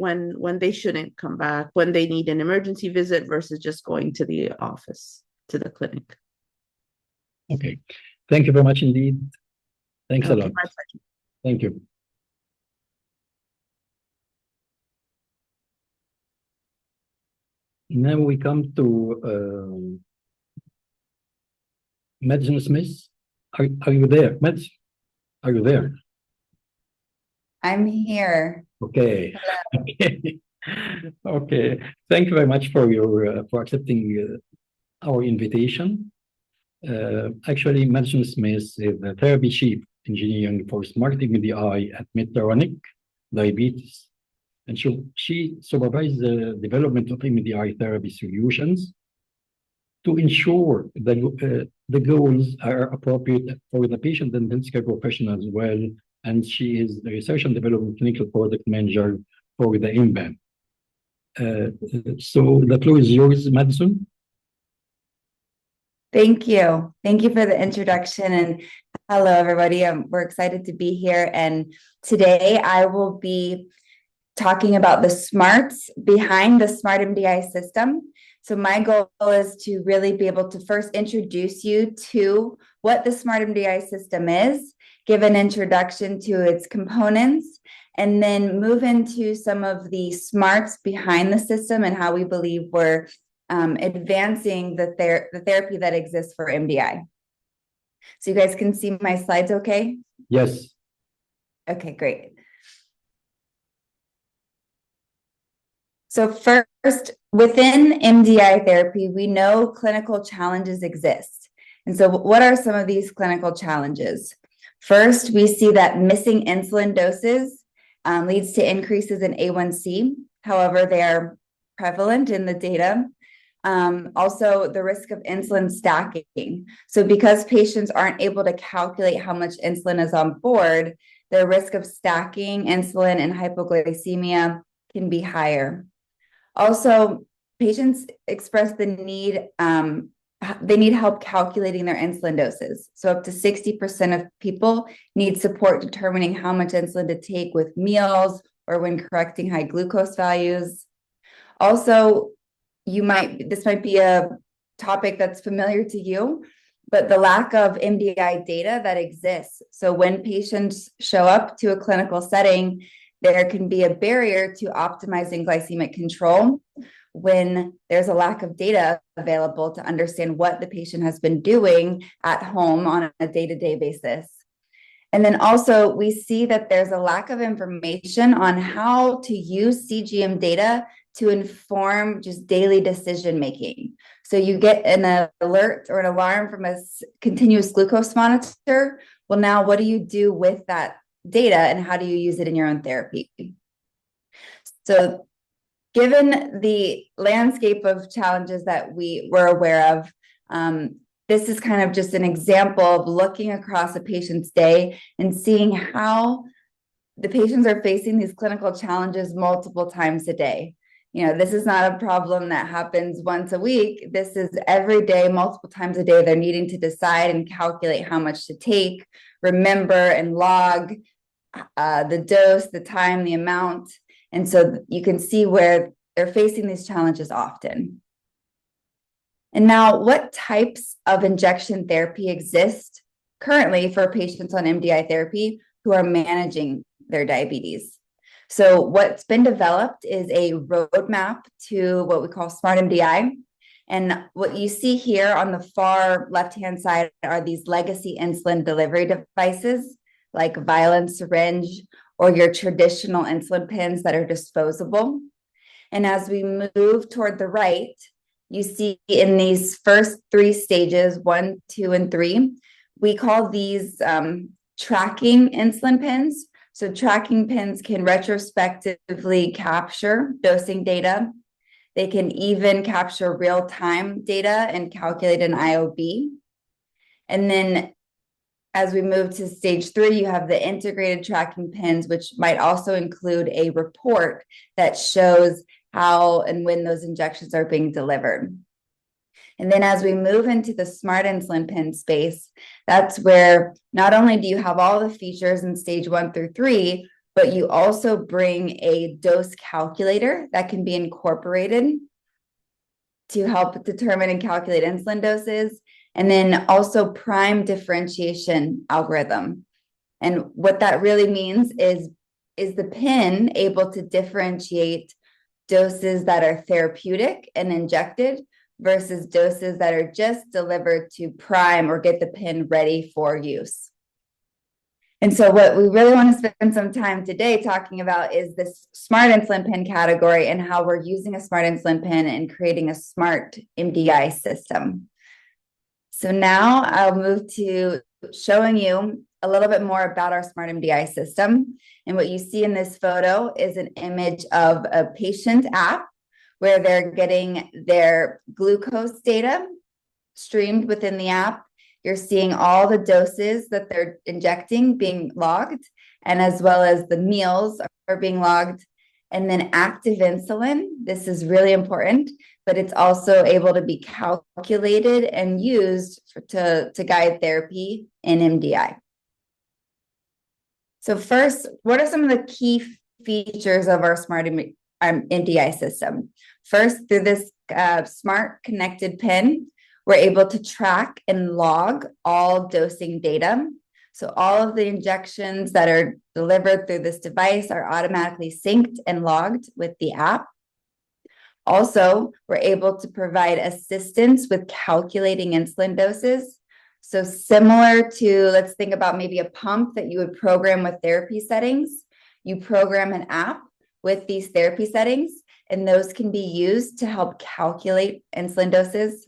when they shouldn't come back, when they need an emergency visit versus just going to the office, to the clinic. Okay. Thank you very much indeed. Thanks a lot. My pleasure. Thank you. Now we come to Madison Smith. Are you there, Madison? Are you there? I'm here. Okay. Okay. Okay. Thank you very much for accepting our invitation. Actually, Madison Smith is the therapy chief engineering for Smart MDI at Medtronic Diabetes, and she supervises the development of MDI therapy solutions to ensure that the goals are appropriate for the patient and healthcare professional as well. And she is the research and development clinical product manager for the InPenT. So the floor is yours, Madison. Thank you. Thank you for the introduction, and hello, everybody. We're excited to be here. And today I will be talking about the smarts behind the Smart MDI system. So my goal is to really be able to first introduce you to what the Smart MDI system is, give an introduction to its components, and then move into some of the smarts behind the system and how we believe we're advancing the therapy that exists for MDI. So you guys can see my slides okay? Yes. Okay, great. So first, within MDI therapy, we know clinical challenges exist. And so what are some of these clinical challenges? First, we see that missing insulin doses leads to increases in A1C. However, they are prevalent in the data. Also, the risk of insulin stacking. So because patients aren't able to calculate how much insulin is on board, the risk of stacking insulin and hypoglycemia can be higher. Also, patients express the need, they need help calculating their insulin doses. So up to 60% of people need support determining how much insulin to take with meals or when correcting high glucose values. Also, this might be a topic that's familiar to you, but the lack of MDI data that exists. So when patients show up to a clinical setting, there can be a barrier to optimizing glycemic control when there's a lack of data available to understand what the patient has been doing at home on a day-to-day basis. And then also we see that there's a lack of information on how to use CGM data to inform just daily decision-making. So you get an alert or an alarm from a continuous glucose monitor. Well, now what do you do with that data and how do you use it in your own therapy? So given the landscape of challenges that we were aware of, this is kind of just an example of looking across a patient's day and seeing how the patients are facing these clinical challenges multiple times a day. You know, this is not a problem that happens once a week. This is every day, multiple times a day. They're needing to decide and calculate how much to take, remember and log the dose, the time, the amount. And so you can see where they're facing these challenges often. And now, what types of injection therapy exist currently for patients on MDI therapy who are managing their diabetes? So what's been developed is a roadmap to what we call Smart MDI. And what you see here on the far left-hand side are these legacy insulin delivery devices like vial and syringe or your traditional insulin pens that are disposable. And as we move toward the right, you see in these first three stages, 1, 2, and 3, we call these tracking insulin pens. So tracking pens can retrospectively capture dosing data. They can even capture real-time data and calculate an IOB. And then as we move to stage 3, you have the integrated tracking pens, which might also include a report that shows how and when those injections are being delivered. And then as we move into the smart insulin pen space, that's where not only do you have all the features in stage 1 through 3, but you also bring a dose calculator that can be incorporated to help determine and calculate insulin doses, and then also prime differentiation algorithm. And what that really means is the pen able to differentiate doses that are therapeutic and injected versus doses that are just delivered to prime or get the pen ready for use. And so what we really want to spend some time today talking about is this smart insulin pen category and how we're using a smart insulin pen and creating a smart MDI system. So now I'll move to showing you a little bit more about our smart MDI system. And what you see in this photo is an image of a patient app where they're getting their glucose data streamed within the app. You're seeing all the doses that they're injecting being logged, and as well as the meals are being logged. And then active insulin, this is really important, but it's also able to be calculated and used to guide therapy in MDI. So first, what are some of the key features of our smart MDI system? First, through this smart connected pen, we're able to track and log all dosing data. So all of the injections that are delivered through this device are automatically synced and logged with the app. Also, we're able to provide assistance with calculating insulin doses. So similar to, let's think about maybe a pump that you would program with therapy settings. You program an app with these therapy settings, and those can be used to help calculate insulin doses.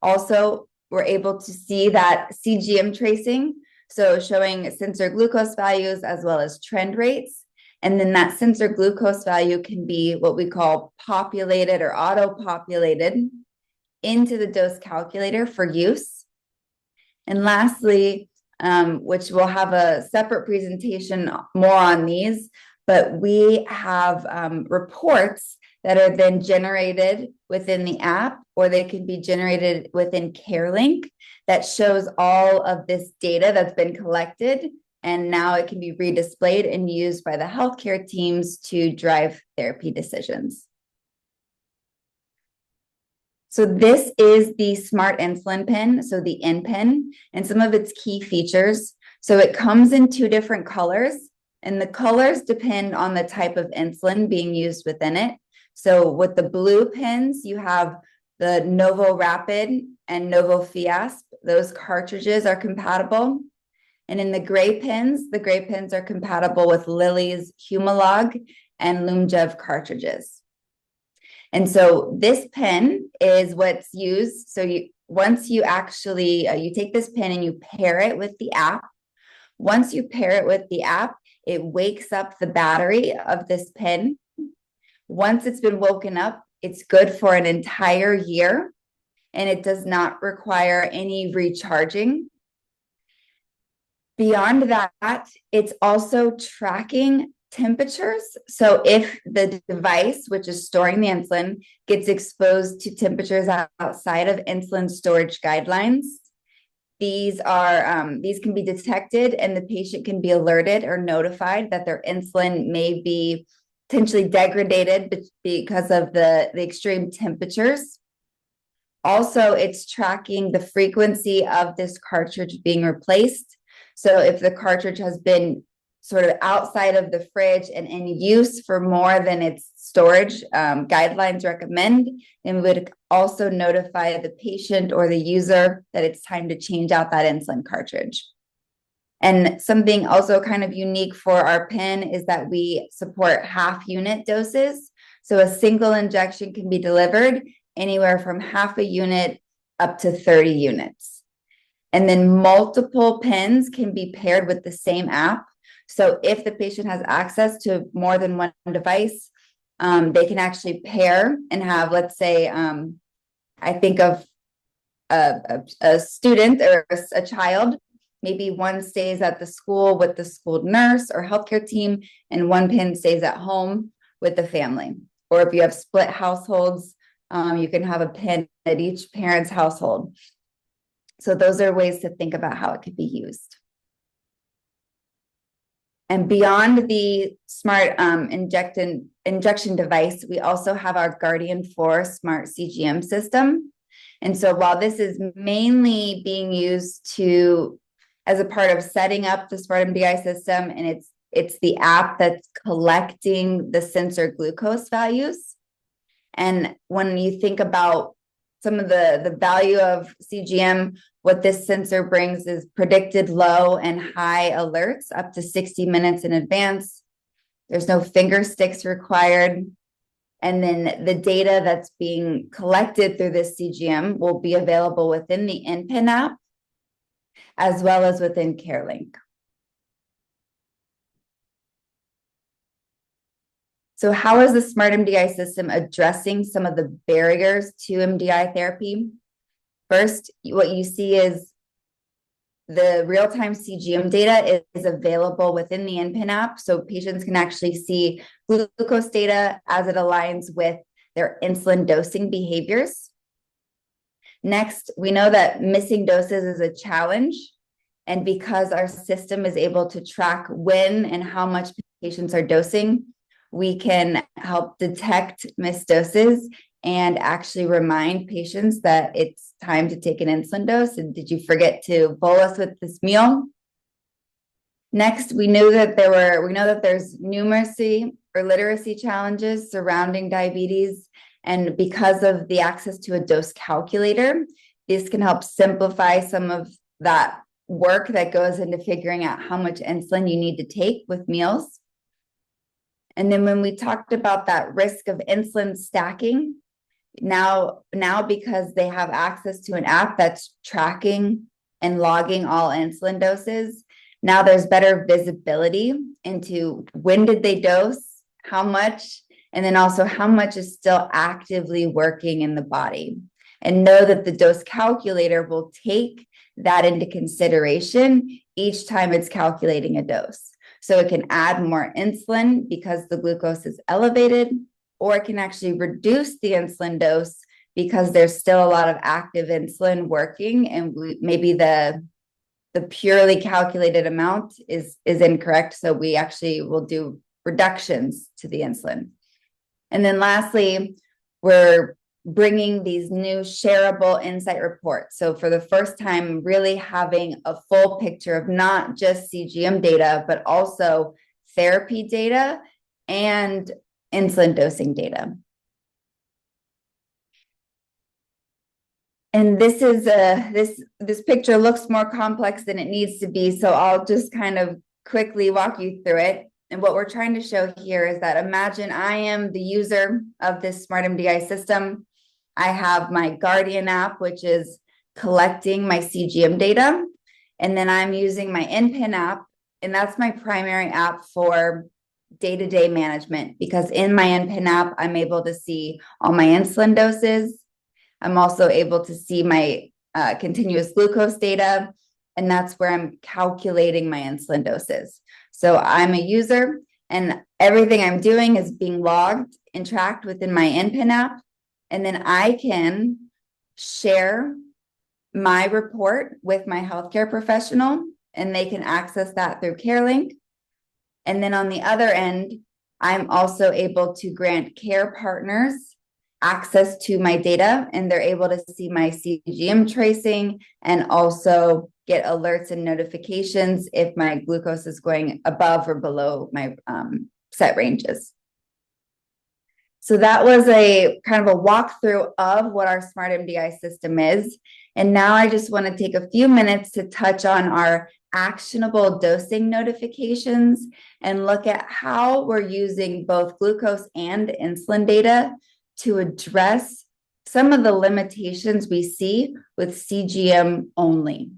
Also, we're able to see that CGM tracing, so showing sensor glucose values as well as trend rates. And then that sensor glucose value can be what we call populated or auto-populated into the dose calculator for use. And lastly, which we'll have a separate presentation more on these, but we have reports that are then generated within the app, or they can be generated within CareLink that shows all of this data that's been collected, and now it can be redisplayed and used by the healthcare teams to drive therapy decisions. So this is the smart insulin pen, so the InPenT, and some of its key features. So it comes in 2 different colors, and the colors depend on the type of insulin being used within it. So with the blue pens, you have the Novo Rapid and Novo Fiasp. Those cartridges are compatible. And in the gray pens are compatible with Lilly's Humalog and Lyumjev cartridges. And so this pen is what's used. So once you actually, you take this pen and you pair it with the app. Once you pair it with the app, it wakes up the battery of this pen. Once it's been woken up, it's good for an entire year, and it does not require any recharging. Beyond that, it's also tracking temperatures. So if the device, which is storing the insulin, gets exposed to temperatures outside of insulin storage guidelines, these can be detected, and the patient can be alerted or notified that their insulin may be potentially degraded because of the extreme temperatures. Also, it's tracking the frequency of this cartridge being replaced. So if the cartridge has been sort of outside of the fridge and in use for more than its storage guidelines recommend, then we would also notify the patient or the user that it's time to change out that insulin cartridge. And something also kind of unique for our pen is that we support half unit doses. So a single injection can be delivered anywhere from half a unit up to 30 units. And then multiple pens can be paired with the same app. So if the patient has access to more than one device, they can actually pair and have, let's say, I think of a student or a child. Maybe one stays at the school with the school nurse or healthcare team, and one pen stays at home with the family. Or if you have split households, you can have a pen at each parent's household. So those are ways to think about how it could be used. And beyond the smart injection device, we also have our Guardian 4 Smart CGM system. And so while this is mainly being used as a part of setting up the Smart MDI system, and it's the app that's collecting the sensor glucose values. And when you think about some of the value of CGM, what this sensor brings is predicted low and high alerts up to 60 minutes in advance. There's no finger sticks required. And then the data that's being collected through this CGM will be available within the InPenT app, as well as within CareLink. So how is the Smart MDI system addressing some of the barriers to MDI therapy? First, what you see is the real-time CGM data is available within the InPenT app, so patients can actually see glucose data as it aligns with their insulin dosing behaviors. Next, we know that missing doses is a challenge, and because our system is able to track when and how much patients are dosing, we can help detect missed doses and actually remind patients that it's time to take an insulin dose. And did you forget to bolus with this meal? Next, we know that there's numeracy or literacy challenges surrounding diabetes. And because of the access to a dose calculator, this can help simplify some of that work that goes into figuring out how much insulin you need to take with meals. And then when we talked about that risk of insulin stacking, now because they have access to an app that's tracking and logging all insulin doses, now there's better visibility into when did they dose, how much, and then also how much is still actively working in the body. And know that the dose calculator will take that into consideration each time it's calculating a dose. So it can add more insulin because the glucose is elevated, or it can actually reduce the insulin dose because there's still a lot of active insulin working, and maybe the purely calculated amount is incorrect. So we actually will do reductions to the insulin. And then lastly, we're bringing these new shareable insight reports. So for the first time, really having a full picture of not just CGM data, but also therapy data and insulin dosing data. And this is this picture looks more complex than it needs to be, so I'll just kind of quickly walk you through it. And what we're trying to show here is that imagine I am the user of this Smart MDI system. I have my Guardian app, which is collecting my CGM data. And then I'm using my InPenT app, and that's my primary app for day-to-day management, because in my InPenT app, I'm able to see all my insulin doses. I'm also able to see my continuous glucose data, and that's where I'm calculating my insulin doses. So I'm a user, and everything I'm doing is being logged and tracked within my InPenT app. And then I can share my report with my healthcare professional, and they can access that through CareLink. And then on the other end, I'm also able to grant care partners access to my data, and they're able to see my CGM tracing and also get alerts and notifications if my glucose is going above or below my set ranges. So that was a kind of a walkthrough of what our Smart MDI system is. And now I just want to take a few minutes to touch on our actionable dosing notifications and look at how we're using both glucose and insulin data to address some of the limitations we see with CGM only.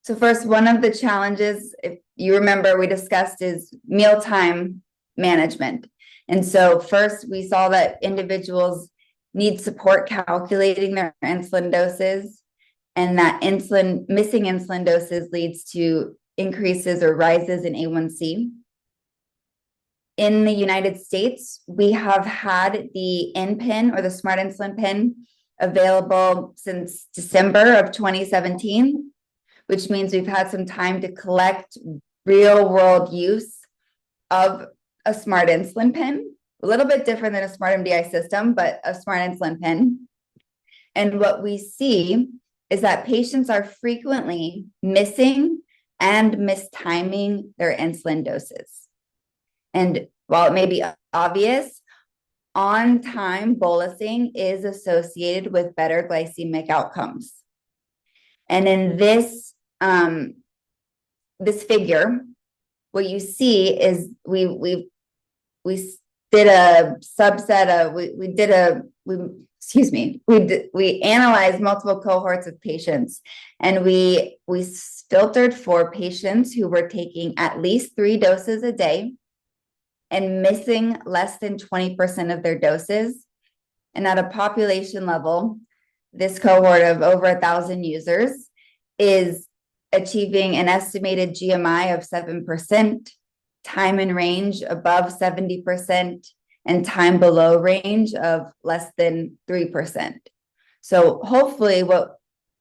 So first, one of the challenges, if you remember, we discussed is mealtime management. And so first, we saw that individuals need support calculating their insulin doses, and that missing insulin doses leads to increases or rises in A1C. In the United States, we have had the InPenT or the Smart Insulin Pen available since December of 2017. which means we've had some time to collect real world use of a smart insulin pen, a little bit different than a smart MDI system, but a smart insulin pen. And what we see is that patients are frequently missing and mistiming their insulin doses. And while it may be obvious, on-time bolusing is associated with better glycemic outcomes. And in this figure, what you see is we did a subset of we analyzed multiple cohorts of patients, and we filtered for patients who were taking at least 3 doses a day and missing less than 20% of their doses. And at a population level, this cohort of over 1,000 users is achieving an estimated GMI of 7%, time in range above 70%, and time below range of less than 3%. So hopefully what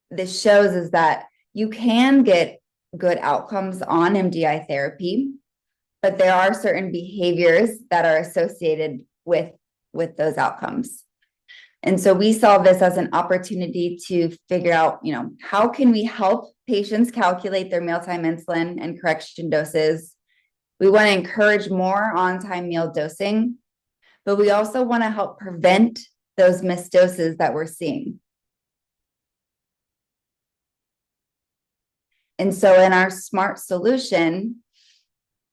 this shows is that you can get good outcomes on MDI therapy, but there are certain behaviors that are associated with those outcomes. And so we saw this as an opportunity to figure out, how can we help patients calculate their mealtime insulin and correction doses? We want to encourage more on-time meal dosing, but we also want to help prevent those missed doses that we're seeing. And so in our smart solution,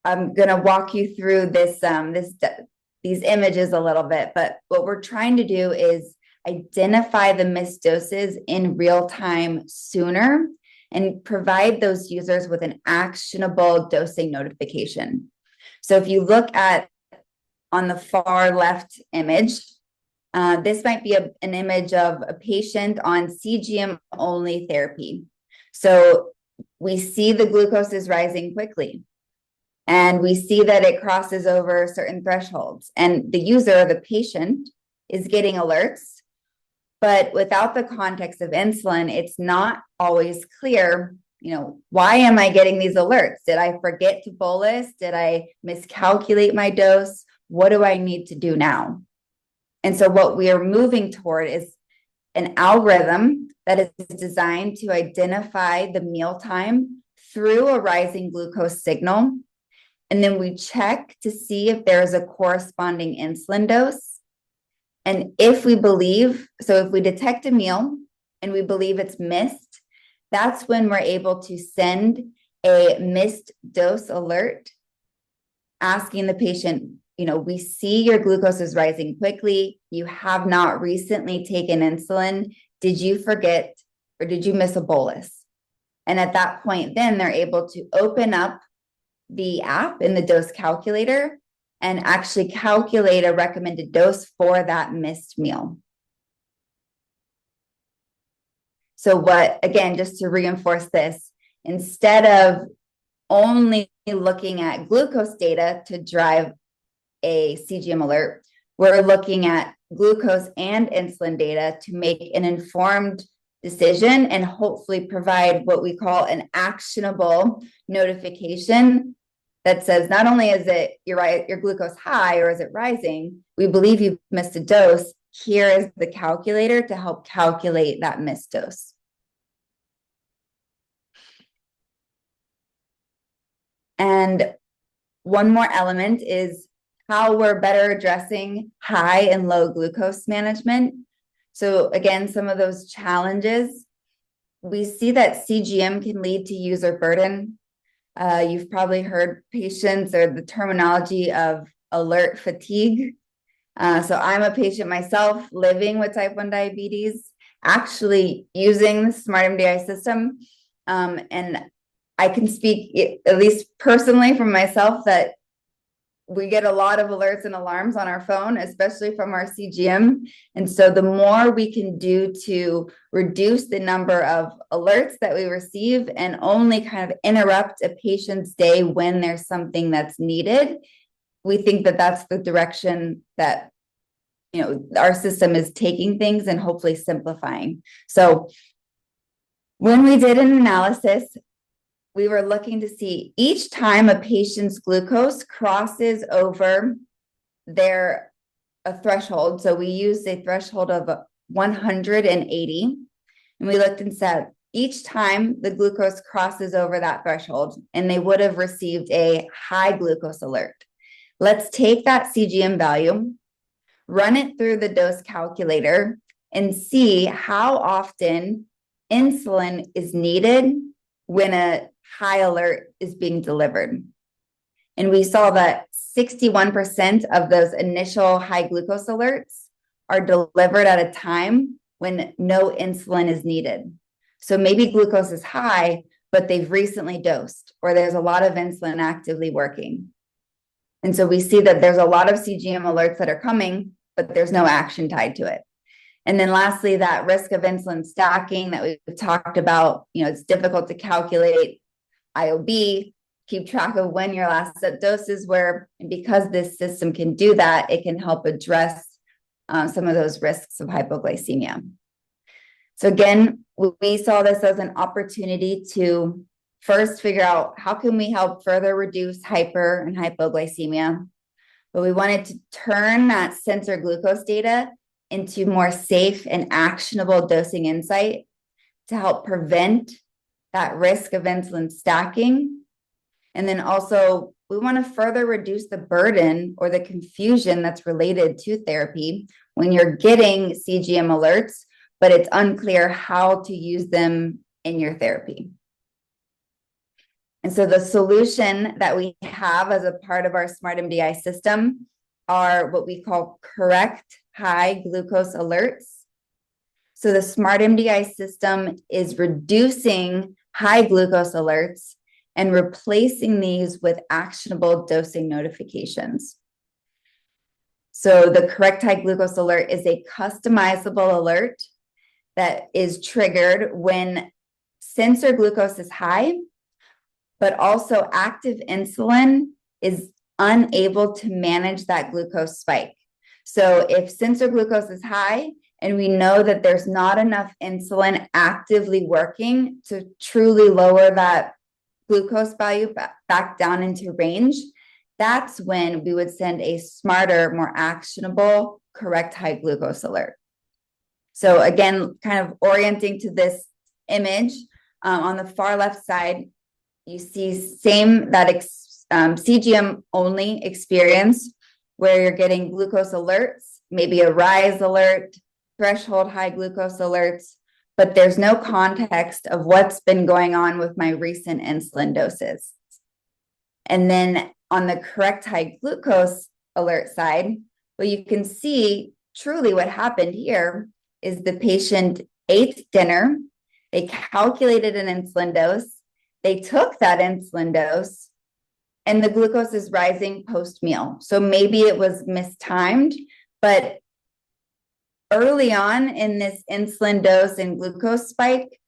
I'm going to walk you through these images a little bit, but what we're trying to do is identify the missed doses in real time sooner and provide those users with an actionable dosing notification. So if you look at on the far left image, this might be an image of a patient on CGM only therapy. So we see the glucose is rising quickly, and we see that it crosses over certain thresholds, and the user, the patient, is getting alerts. But without the context of insulin, it's not always clear, why am I getting these alerts? Did I forget to bolus? Did I miscalculate my dose? What do I need to do now? And so what we are moving toward is an algorithm that is designed to identify the mealtime through a rising glucose signal. And then we check to see if there's a corresponding insulin dose. And if we detect a meal and we believe it's missed, that's when we're able to send a missed dose alert, asking the patient, we see your glucose is rising quickly. You have not recently taken insulin. Did you forget or did you miss a bolus? And at that point, then they're able to open up the app in the dose calculator and actually calculate a recommended dose for that missed meal. So again, just to reinforce this, instead of only looking at glucose data to drive a CGM alert, we're looking at glucose and insulin data to make an informed decision and hopefully provide what we call an actionable notification that says, not only is it your glucose high or is it rising, we believe you've missed a dose. Here is the calculator to help calculate that missed dose. And one more element is how we're better addressing high and low glucose management. So again, some of those challenges, we see that CGM can lead to user burden. You've probably heard patients or the terminology of alert fatigue. So I'm a patient myself living with type 1 diabetes, actually using the Smart MDI system. And I can speak, at least personally from myself, that we get a lot of alerts and alarms on our phone, especially from our CGM. And so the more we can do to reduce the number of alerts that we receive and only kind of interrupt a patient's day when there's something that's needed, we think that that's the direction that our system is taking things and hopefully simplifying. So when we did an analysis, we were looking to see each time a patient's glucose crosses over a threshold. So we used a threshold of 180, and we looked and said, each time the glucose crosses over that threshold, and they would have received a high glucose alert. Let's take that CGM value, run it through the dose calculator, and see how often insulin is needed when a high alert is being delivered. And we saw that 61% of those initial high glucose alerts are delivered at a time when no insulin is needed. So maybe glucose is high, but they've recently dosed, or there's a lot of insulin actively working. And so we see that there's a lot of CGM alerts that are coming, but there's no action tied to it. And then lastly, that risk of insulin stacking that we've talked about, it's difficult to calculate IOB, keep track of when your last doses were. And because this system can do that, it can help address some of those risks of hypoglycemia. So again, we saw this as an opportunity to first figure out how can we help further reduce hyper and hypoglycemia. But we wanted to turn that sensor glucose data into more safe and actionable dosing insight to help prevent that risk of insulin stacking. And then also, we want to further reduce the burden or the confusion that's related to therapy when you're getting CGM alerts, but it's unclear how to use them in your therapy. And so the solution that we have as a part of our Smart MDI system are what we call correct high glucose alerts. So the Smart MDI system is reducing high glucose alerts and replacing these with actionable dosing notifications. So the correct high glucose alert is a customizable alert that is triggered when sensor glucose is high, but also active insulin is unable to manage that glucose spike. So if sensor glucose is high and we know that there's not enough insulin actively working to truly lower that glucose value back down into range, that's when we would send a smarter, more actionable, correct high glucose alert. So again, kind of orienting to this image, on the far left side, you see CGM only experience where you're getting glucose alerts, maybe a rise alert, threshold high glucose alerts, but there's no context of what's been going on with my recent insulin doses. And then on the correct high glucose alert side, well, you can see truly what happened here is the patient ate dinner, they calculated an insulin dose, they took that insulin dose, and the glucose is rising post-meal. So maybe it was mistimed, but early on in this insulin dose and glucose spike,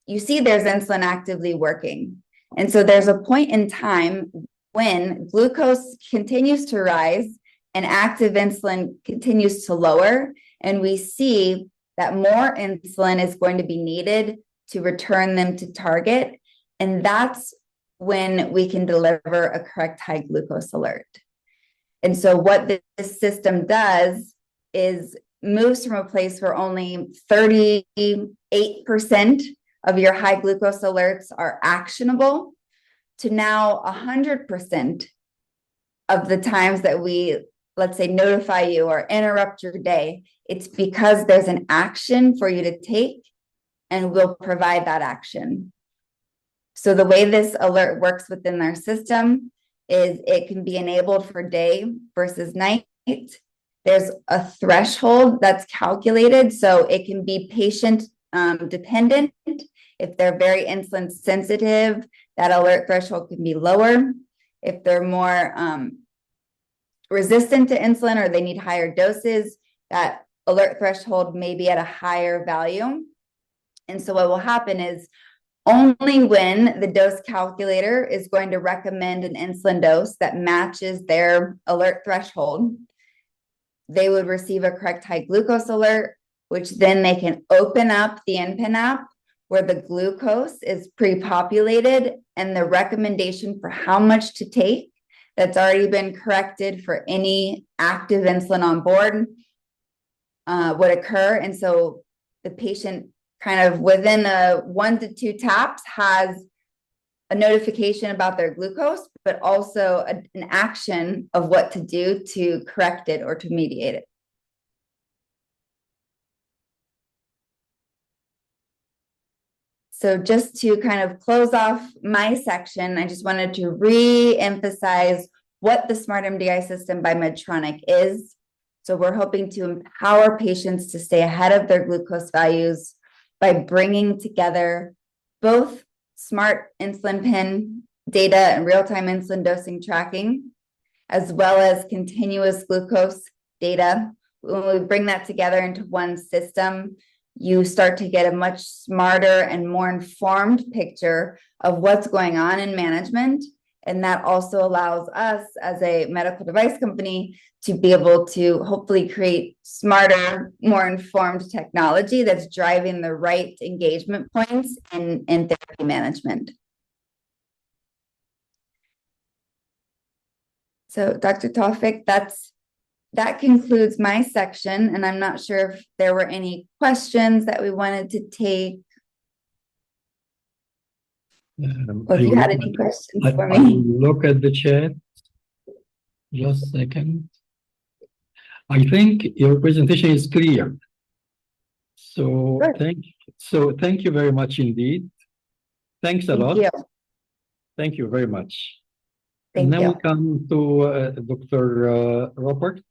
you see there's insulin actively working. And so there's a point in time when glucose continues to rise and active insulin continues to lower, and we see that more insulin is going to be needed to return them to target. And that's when we can deliver a correct high glucose alert. And so what this system does is moves from a place where only 38% of your high glucose alerts are actionable to now 100% of the times that we, let's say, notify you or interrupt your day. It's because there's an action for you to take, and we'll provide that action. So the way this alert works within our system is it can be enabled for day versus night. There's a threshold that's calculated, so it can be patient dependent. If they're very insulin sensitive, that alert threshold can be lower. If they're more resistant to insulin or they need higher doses, that alert threshold may be at a higher value. And so what will happen is only when the dose calculator is going to recommend an insulin dose that matches their alert threshold, they would receive a correct high glucose alert, which then they can open up the InPenT app where the glucose is pre-populated and the recommendation for how much to take that's already been corrected for any active insulin on board would occur. And so the patient kind of within 1 to 2 taps has a notification about their glucose, but also an action of what to do to correct it or to mediate it. So just to kind of close off my section, I just wanted to re-emphasize what the Smart MDI system by Medtronic is. So we're hoping to empower patients to stay ahead of their glucose values by bringing together both smart insulin pen data and real-time insulin dosing tracking, as well as continuous glucose data. When we bring that together into one system, you start to get a much smarter and more informed picture of what's going on in management. And that also allows us as a medical device company to be able to hopefully create smarter, more informed technology that's driving the right engagement points in therapy management. So Dr. Tawfik, that concludes my section, and I'm not sure if there were any questions that we wanted to take. Or if you had any questions for me. I'll look at the chat. Just a second. I think your presentation is clear. So thank you very much indeed. Thanks a lot. Thank you very much. And now we come to Dr. Robert.